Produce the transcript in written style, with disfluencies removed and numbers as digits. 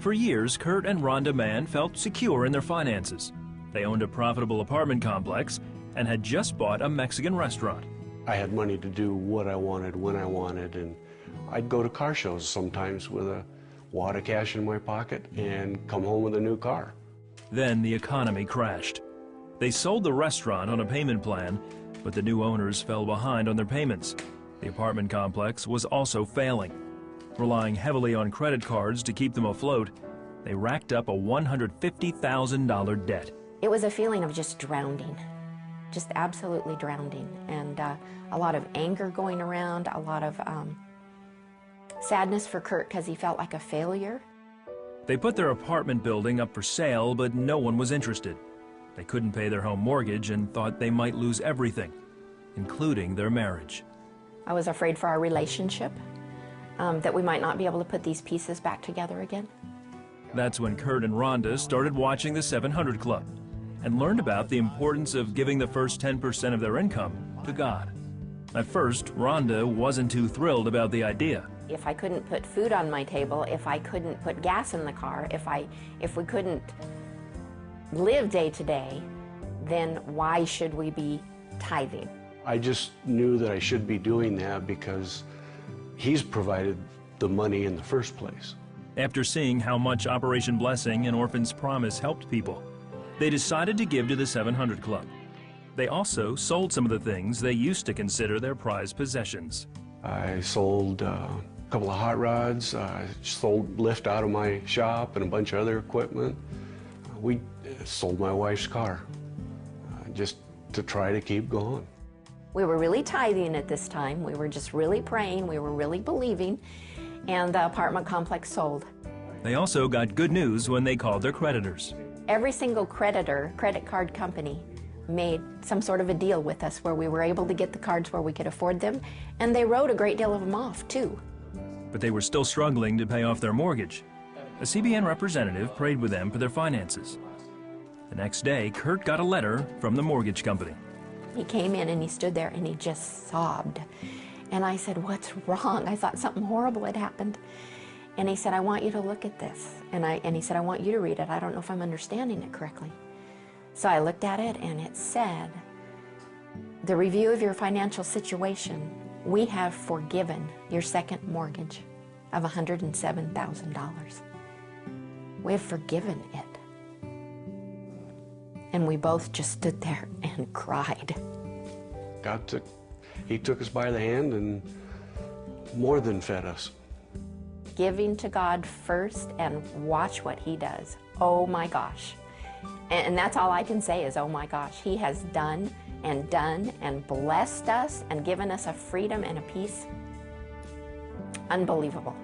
For years, Kurt and Rhonda Mann felt secure in their finances. They owned a profitable apartment complex and had just bought a Mexican restaurant. I had money to do what I wanted, when I wanted, and I'd go to car shows sometimes with a wad of cash in my pocket and come home with a new car. Then the economy crashed. They sold the restaurant on a payment plan, but the new owners fell behind on their payments. The apartment complex was also failing. Relying heavily on credit cards to keep them afloat, they racked up a $150,000 debt. It was a feeling of just drowning, just absolutely drowning, and a lot of anger going around, a lot of sadness for Kurt because he felt like a failure. They put their apartment building up for sale, but no one was interested. They couldn't pay their home mortgage and thought they might lose everything, including their marriage. I was afraid for our relationship, that we might not be able to put these pieces back together again. That's when Kurt and Rhonda started watching the 700 Club and learned about the importance of giving the first 10% of their income to God. At first, Rhonda wasn't too thrilled about the idea. If I couldn't put food on my table, if I couldn't put gas in the car, if we couldn't live day to day, then why should we be tithing? I just knew that I should be doing that because He's provided the money in the first place. After seeing how much Operation Blessing and Orphans Promise helped people, they decided to give to the 700 Club. They also sold some of the things they used to consider their prized possessions. I sold a couple of hot rods, sold lift out of my shop and a bunch of other equipment. We sold my wife's car just to try to keep going. We were really tithing at this time. We were just really praying. We were really believing. And the apartment complex sold. They also got good news when they called their creditors. Every single creditor, credit card company, made some sort of a deal with us where we were able to get the cards where we could afford them, and they wrote a great deal of them off, too. But they were still struggling to pay off their mortgage. A CBN representative prayed with them for their finances. The next day, Kurt got a letter from the mortgage company. He came in and he stood there and he just sobbed. And I said, "What's wrong?" I thought something horrible had happened. And he said, "I want you to look at this." And he said, "I want you to read it. I don't know if I'm understanding it correctly." So I looked at it and it said, "The review of your financial situation, we have forgiven your second mortgage of $107,000. We have forgiven it." And we both just stood there and cried. He took us by the hand and more than fed us. Giving to God first and watch what He does. Oh my gosh. And that's all I can say is, oh my gosh. He has done and blessed us and given us a freedom and a peace. Unbelievable.